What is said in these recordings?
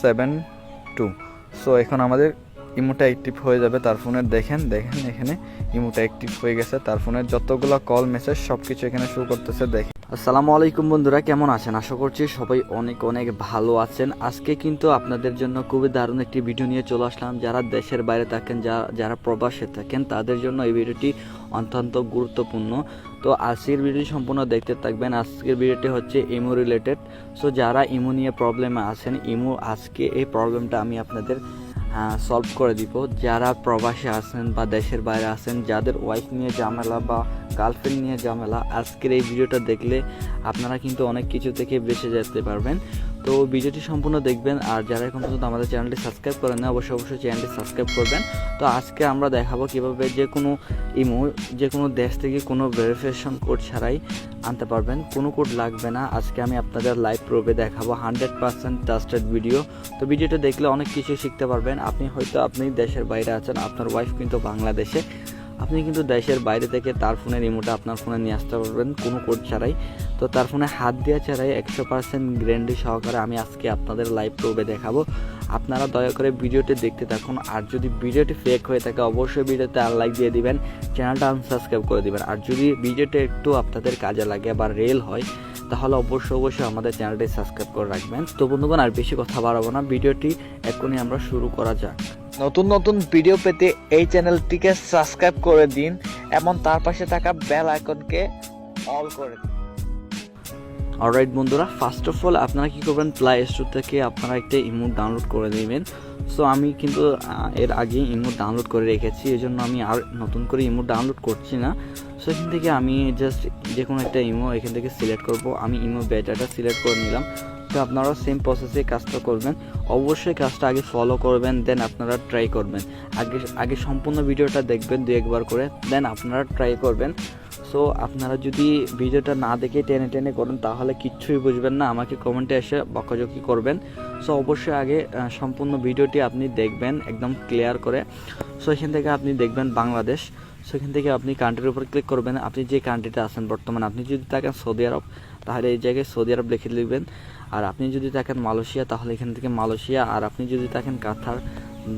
472। So এখন আমাদের ইমোটা active হয়ে যাবে তার ফোনের। দেখেন এখানে ইমোটা অ্যাক্টিভ হয়ে গেছে, তার ফোনের যতগুলো কল মেসেজ সব কিছু এখানে শো করতেছে। দেখেন। আসসালামু আলাইকুম বন্ধুরা, কেমন আছেন? আশা করছি সবাই অনেক অনেক ভালো আছেন। আজকে কিন্তু আপনাদের জন্য খুবই দারুণ একটি ভিডিও নিয়ে চলে আসলাম। যারা দেশের বাইরে থাকেন, যারা প্রবাসে থাকেন, তাদের জন্য এই ভিডিওটি অত্যন্ত গুরুত্বপূর্ণ। তো আজকের ভিডিও সম্পূর্ণ দেখতে থাকবেন। আজকের ভিডিওটি হচ্ছে ইমো রিলেটেড। সো যারা ইমো নিয়ে প্রবলেমে আছেন, আজকে এই প্রবলেমটা আমি আপনাদের সলভ করে দিব। যারা প্রবাসে আছেন বা দেশের বাইরে আছেন, যাদের ওয়াইফ নিয়ে ঝামেলা বা গার্লফ্রেন্ড নিয়ে ঝামেলা, আজকের এই ভিডিওটা দেখলে আপনারা কিন্তু অনেক কিছু থেকে বেঁচে যেতে পারবেন। তো ভিডিওটি সম্পূর্ণ দেখবেন। আর যারা এখন পর্যন্ত আমাদের চ্যানেলটি সাবস্ক্রাইব করেন না, অবশ্যই চ্যানেলটি সাবস্ক্রাইব করবেন। তো আজকে আমরা দেখাবো কীভাবে যে কোনো দেশ থেকে কোনো ভেরিফিকেশন কোড ছাড়াই আনতে পারবেন। কোনো কোড লাগবে না। আজকে আমি আপনাদের লাইভ প্রুফে দেখাবো 100% ট্রাস্টেড ভিডিও। তো ভিডিওটা দেখলে অনেক কিছু শিখতে পারবেন। আপনি দেশের বাইরে আছেন, আপনার ওয়াইফ কিন্তু বাংলাদেশে, আপনি কিন্তু দেশের বাইরে থেকে তার ফোনের রিমোটটা আপনার ফোনে নিয়ে আসতে পারবেন কোনো কোড ছাড়াই। তো তার ফোনে হাত দেওয়া ছাড়াই 100% গ্যারান্টি সহকারে আমি আজকে আপনাদের লাইভ প্রুফে দেখাবো। আপনারা দয়া করে ভিডিওটি দেখতে থাকুন। আর যদি ভিডিওটি ফেক হয়ে থাকে, অবশ্যই ভিডিওতে লাইক দিয়ে দিবেন, চ্যানেলটা আনসাবস্ক্রাইব করে দিবেন। আর যদি ভিডিওটা একটু আপনাদের কাজে লাগে বা রেল হয়, তাহলে অবশ্যই আমাদের চ্যানেলটি সাবস্ক্রাইব করে রাখবেন। তো বন্ধুগণ, আর বেশি কথা বাড়াবো না, ভিডিওটি এখনই আমরা শুরু করা যাক। নতুন ভিডিও পেতে এই চ্যানেলটিকে সাবস্ক্রাইব করে দিন এবং তার পাশে থাকা বেল আইকনকে অল করে দিন। অলরাইট বন্ধুরা, ফার্স্ট অফ অল আপনারা কী করবেন, প্লে স্টোর থেকে আপনারা একটা ইমোট ডাউনলোড করে নেবেন। সো আমি কিন্তু এর আগে ইমোট ডাউনলোড করে রেখেছি, এই জন্য আমি আর নতুন করে ইমোট ডাউনলোড করছি না। সো এখান থেকে আমি জাস্ট যে কোনো একটা ইমো এখান থেকে সিলেক্ট করব। আমি ইমো বেটাটা সিলেক্ট করে নিলাম। তো আপনারাও সেম প্রসেসে কাজটা করবেন। অবশ্যই কাজটা আগে ফলো করবেন, দেন আপনারা ট্রাই করবেন। আগে সম্পূর্ণ ভিডিওটা দেখবেন 2-1 করে, দেন আপনারা ট্রাই করবেন। সো আপনারা যদি ভিডিওটা না দেখে টেনে করেন, তাহলে কিচ্ছুই বুঝবেন না, আমাকে কমেন্টে এসে বকাঝকি করবেন। সো অবশ্যই আগে সম্পূর্ণ ভিডিওটি আপনি দেখবেন একদম ক্লিয়ার করে। সো এখান থেকে আপনি দেখবেন বাংলাদেশ। সো এখান থেকে আপনি কান্ট্রির উপর ক্লিক করবেন। আপনি যে কান্ট্রিতে আছেন বর্তমানে, আপনি যদি থাকেন সৌদি আরব, তাহলে এই জায়গায় সৌদি আরব লিখে লিখবেন। আর আপনি যদি থাকেন মালয়েশিয়া, তাহলে এখান থেকে মালয়েশিয়া। আর আপনি যদি থাকেন কাতার,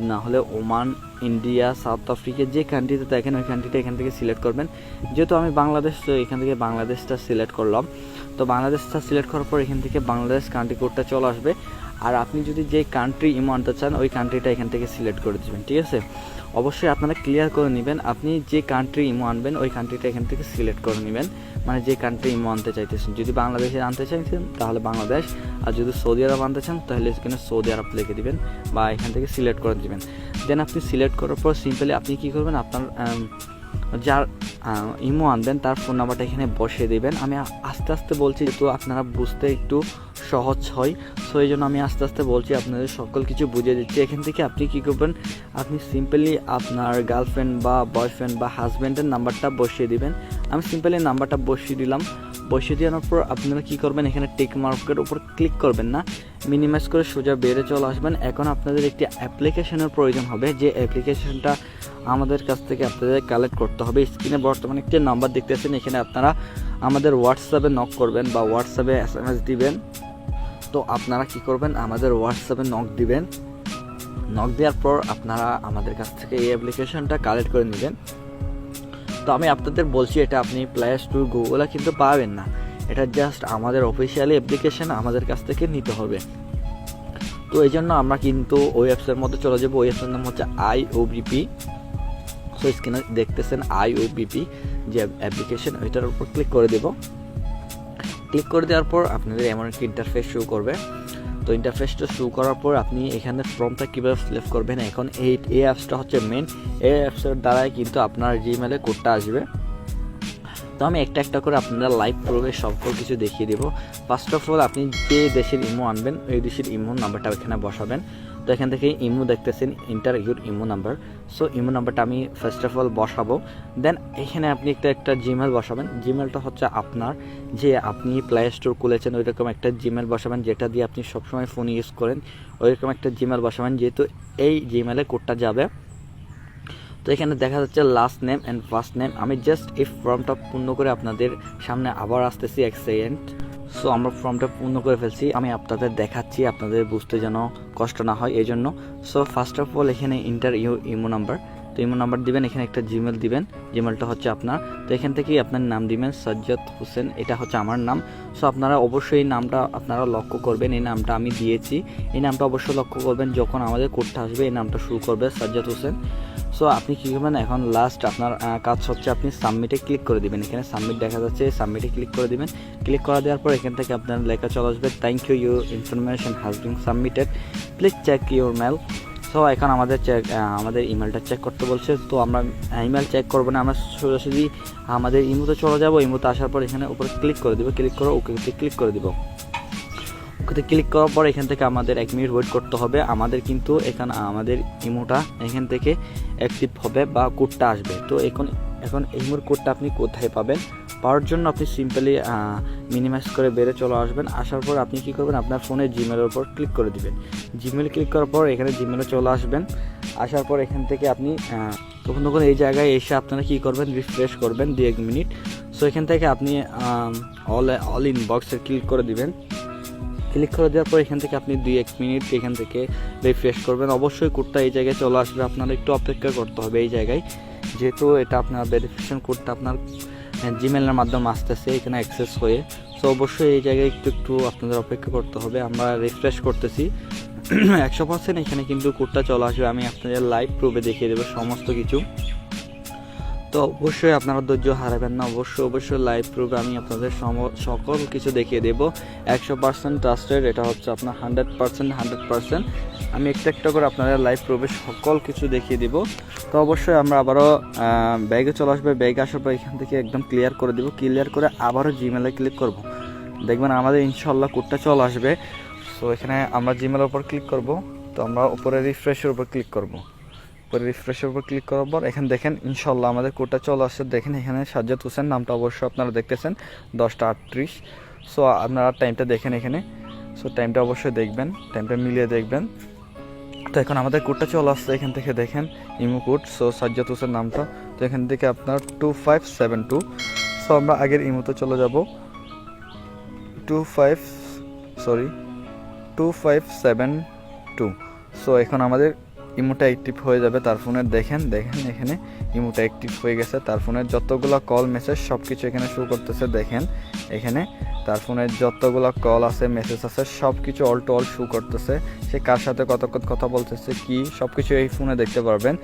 না হলে ওমান, ইন্ডিয়া, সাউথ আফ্রিকা, যে কান্ট্রিতে থাকেন ওই কান্ট্রিটা এখান থেকে সিলেক্ট করবেন। যেহেতু আমি বাংলাদেশ, তো এখান থেকে বাংলাদেশটা সিলেক্ট করলাম। তো বাংলাদেশটা সিলেক্ট করার পর এখান থেকে বাংলাদেশ কান্ট্রি কোডটা চলে আসবে। আর আপনি যদি যে কান্ট্রি ইমো আনতে চান, ওই কান্ট্রিটা এখান থেকে সিলেক্ট করে দেবেন। ঠিক আছে? অবশ্যই আপনারা ক্লিয়ার করে নেবেন, আপনি যে কান্ট্রি ইমো আনবেন ওই কান্ট্রিটা এখান থেকে সিলেক্ট করে নেবেন। মানে যে কান্ট্রি ইমো আনতে চাইতেছেন, যদি বাংলাদেশে আনতে চাইছেন তাহলে বাংলাদেশ, আর যদি সৌদি আরব আনতে চান তাহলে এখানে সৌদি আরব লিখে দিবেন বা এখান থেকে সিলেক্ট করে দেবেন। দেন আপনি সিলেক্ট করার পর সিম্পলি আপনি কী করবেন, আপনার যার ইমো আনবেন তার ফোন নাম্বারটা এখানে বসিয়ে দেবেন। আমি আস্তে আস্তে বলছি, তো আপনারা বুঝতে একটু সহজ হয়। সো এই জন্য আমি আস্তে আস্তে বলছি, আপনাদের সকল কিছু বুঝিয়ে দিচ্ছি। এখান থেকে আপনি কী করবেন, আপনি সিম্পলি আপনার গার্লফ্রেন্ড বা বয়ফ্রেন্ড বা হাজব্যান্ডের নাম্বারটা বসিয়ে দিবেন। আমি সিম্পলি নাম্বারটা বসিয়ে দিলাম। বসিয়ে দেওয়ার পর আপনারা কী করবেন, এখানে টিক মার্কের উপর ক্লিক করবেন না, মিনিমাইজ করে সোজা বেড়ে চলে আসবেন। এখন আপনাদের একটি অ্যাপ্লিকেশনের প্রয়োজন হবে, যে অ্যাপ্লিকেশনটা আমাদের কাছ থেকে আপনাদের কালেক্ট করতে হবে। স্ক্রিনে বর্তমানে একটি নাম্বার দেখতেছেন, এখানে আপনারা আমাদের হোয়াটসঅ্যাপে নক করবেন বা হোয়াটসঅ্যাপে SMS দিবেন। তো আপনারা কি করবেন, আমাদের হোয়াটসঅ্যাপে নক দিবেন। নক দেওয়ার পর আপনারা আমাদের কাছ থেকে এই অ্যাপ্লিকেশনটা কালেক্ট করে নেবেন। তো আমি আপনাদের বলছি, এটা আপনি প্লে স্টোর, গুগলে কিন্তু পাবেন না। এটা জাস্ট আমাদের অফিসিয়ালি অ্যাপ্লিকেশন আমাদের কাছ থেকে নিতে হবে। তো এই জন্য আমরা কিন্তু ওই অ্যাপসের মধ্যে চলে যাবো। ওই অ্যাপসের নাম হচ্ছে IOBP। সো স্ক্রিনে দেখতেছেন IOBP যে অ্যাপ্লিকেশন, ওইটার উপর ক্লিক করে দেব। ক্লিক করে দেওয়ার পর আপনাদের এমন একটি ইন্টারফেস শো করবে। তো ইন্টারফেসটা শো করার পর আপনি এখানে ফর্মটা কীভাবে ফিল আপ করবেন, এখন এই অ্যাপসটা হচ্ছে মেন। এই অ্যাপসের দ্বারাই কিন্তু আপনার জিমেলে কোডটা আসবে। তো আমি একটা করে আপনারা লাইভ প্রুফে সকল কিছু দেখিয়ে দেবো। ফার্স্ট অফ অল, আপনি যে দেশের ইমো আনবেন ওই দেশের ইমো নাম্বারটা এখানে বসাবেন। তো এখান থেকে ইমো দেখতেছেন, inter your imo number. So imo নাম্বারটা আমি ফার্স্ট অফ অল বসাবো। দেন এখানে আপনি একটা জিমেল বসাবেন। জিমেলটা হচ্ছে আপনার, যে আপনি প্লে স্টোর খুলেছেন ওইরকম একটা জিমেল বসাবেন, যেটা দিয়ে আপনি সবসময় ফোন ইউজ করেন, ওইরকম একটা জিমেল বসাবেন, যেহেতু এই জিমেলে কোডটা যাবে। তো এখানে দেখা যাচ্ছে last name and first name. আমি জাস্ট এই ফর্মটা পূর্ণ করে আপনাদের সামনে আবার আসতেছি, এক সেকেন্ড। সো আমরা ফর্মটা পূর্ণ করে ফেলছি, আমি আপনাদের দেখাচ্ছি আপনাদের বুঝতে যেন কষ্ট না হয় এই জন্য। সো ফার্স্ট অফ অল এখানে ইন্টার ইমো নাম্বার, তো ইমো নাম্বার দিবেন, এখানে একটা জিমেল দিবেন, জিমেলটা হচ্ছে আপনার। তো এখান থেকেই আপনার নাম দিবেন সাজ্জাদ হোসেন, এটা হচ্ছে আমার নাম। সো আপনারা অবশ্যই এই নামটা আপনারা লক্ষ্য করবেন, এই নামটা আমি দিয়েছি, এই নামটা অবশ্যই লক্ষ্য করবেন। যখন আমাদের কোডটা আসবে এই নামটা শুরু করবে সাজ্জাদ হোসেন। সো আপনি কী করবেন, এখন লাস্ট আপনার কাজ হচ্ছে আপনি সাবমিটে ক্লিক করে দিবেন, এখানে সাবমিট দেখা যাচ্ছে, সাবমিটে ক্লিক করে দিবেন। ক্লিক করে দেওয়ার পর এখান থেকে আপনার লেখা চলে আসবে thank you, your information has been submitted, please check your mail. So এখন আমাদের ইমেলটা চেক করতে বলছে, তো আমরা ইমেল চেক করবো না, আমরা সোজাসুজি আমাদের ইমোতে চলে যাবো। ইমোতে আসার পর এখানে উপরে ক্লিক করে দেবো, ক্লিক করে ওকেতে ক্লিক করে দিব। ওকেতে ক্লিক করার পর এখান থেকে আমাদের 1 মিনিট ওয়েট করতে হবে। আমাদের কিন্তু এখানে আমাদের ইমোটা এখান থেকে অ্যাক্টিভ হবে বা কোডটা আসবে। তো এখন ইমোর কোডটা আপনি কোথায় পাবেন, পাওয়ার জন্য আপনি সিম্পলি মিনিমাইজ করে বেড়ে চলে আসবেন। আসার পর আপনি কী করবেন, আপনার ফোনের জিমেলের উপর ক্লিক করে দিবেন। জিমেল ক্লিক করার পর এখানে জিমেলে চলে আসবেন। আসার পর এখান থেকে আপনি তখন এই জায়গায় এসে আপনারা কী করবেন, রিফ্রেশ করবেন 2-1 মিনিট। সো এখান থেকে আপনি অল ইনবক্সে ক্লিক করে দিবেন। ক্লিক করে দেওয়ার পর এখান থেকে আপনি 2-1 মিনিট এখান থেকে রিফ্রেশ করবেন। অবশ্যই কোডটা এই জায়গায় চলে আসবে, আপনারা একটু অপেক্ষা করতে হবে এই জায়গায়, যেহেতু এটা আপনার ভেরিফিকেশন কোডটা আপনার জিমেলের মাধ্যমে আসতেছে এখানে অ্যাক্সেস হয়ে। সো অবশ্যই এই জায়গায় একটু আপনাদের অপেক্ষা করতে হবে। আমরা রিফ্রেশ করতেছি 100%, এখানে কিন্তু কোডটা চলে আসবে। আমি আপনাদের লাইভ প্রুফে দেখিয়ে দেবো সমস্ত কিছু। তো অবশ্যই আপনারা ধৈর্য হারাবেন না, অবশ্যই লাইভ প্রুফে আমি আপনাদের সকল কিছু দেখিয়ে দেবো। 100% ট্রাস্টেড, এটা হচ্ছে আপনার 100%। আমি একটা করে আপনাদের লাইভ প্রুফে সকল কিছু দেখিয়ে দিব। তো অবশ্যই আমরা আবারও ব্যাগে চলে আসবে, ব্যাগে আসার পর এখান থেকে একদম ক্লিয়ার করে দিব। ক্লিয়ার করে আবারও জিমেলে ক্লিক করব, দেখবেন আমাদের ইনশাল্লাহ কোডটা চলে আসবে। সো এখানে আমরা জিমেলের উপর ক্লিক করব। তো আমরা উপরে রিফ্রেশের উপর ক্লিক করব। পরে রিফ্রেশের উপর ক্লিক করার পর এখানে দেখেন ইনশাল্লাহ আমাদের কোডটা চলে আসছে। দেখেন এখানে সাজ্জাদ হোসেন নামটা অবশ্যই আপনারা দেখতেছেন 10টা 38। সো আপনারা টাইমটা দেখেন এখানে, সো টাইমটা অবশ্যই দেখবেন, টাইমটা মিলিয়ে দেখবেন। তো এখন আমাদের কোডটা চলে আসছে, এখান থেকে দেখেন imo code, so Sajjad Hossain নামটা। তো এখান থেকে আপনার 2572। সো আমরা আগের ইমোতে চলে যাব, 2572। সো এখন আমাদের ইমোটা অ্যাক্টিভ হয়ে যাবে তার ফোনের। দেখেন এখানে ইমোটা অ্যাক্টিভ হয়ে গেছে, তার ফোনের যতগুলো কল মেসেজ সব কিছু এখানে শো করতেছে। দেখেন এখানে তার ফোনের যতগুলো কল আছে মেসেজ আছে সব কিছু অল টু অল শো করতেছে, সে কার সাথে কতক্ষণ কথা বলতেছে কি সব কিছু এই ফোনে দেখতে পারবেন।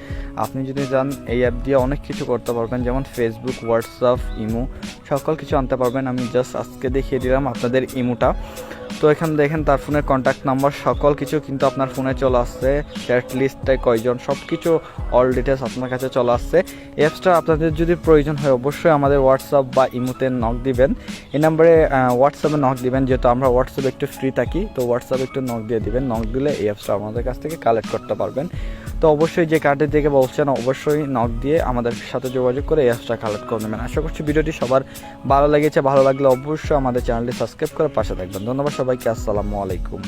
আপনি যদি চান এই অ্যাপ দিয়ে অনেক কিছু করতে পারবেন, যেমন ফেসবুক, হোয়াটসঅ্যাপ, ইমো সকল কিছু আনতে পারবেন। আমি জাস্ট আজকে দেখিয়ে দিলাম আপনাদের ইমোটা। তো এখানে দেখেন তার ফোনের কন্ট্যাক্ট নাম্বার সকল কিছু কিন্তু আপনার ফোনে চলে আসছে, চ্যাট লিস্টে কয়জন সব কিছু অল ডিটেলস আপনার কাছে চলে আসছে। অ্যাপসটা আপনাদের যদি প্রয়োজন হয় অবশ্যই আমাদের হোয়াটসঅ্যাপ বা ইমোতে নক দিবেন, এই নাম্বারে হোয়াটসঅ্যাপে নক দিবেন, যেহেতু আমরা হোয়াটসঅ্যাপে একটু ফ্রি থাকি। তো হোয়াটসঅ্যাপে একটু নক দিয়ে দিবেন, নক দিলে এই অ্যাপসটা আমাদের কাছ থেকে কালেক্ট করতে পারবেন। তো অবশ্যই যে কার্ডের দিকে বলছেন অবশ্যই নক দিয়ে আমাদের সাথে যোগাযোগ করে এই অ্যাপসটা কালেক্ট করে নেবেন। আশা করছি ভিডিওটি সবার ভালো লেগেছে, ভালো লাগলে অবশ্যই আমাদের চ্যানেলটি সাবস্ক্রাইব করে পাশে থাকবেন। ধন্যবাদ সবাইকে, আসসালামু আলাইকুম।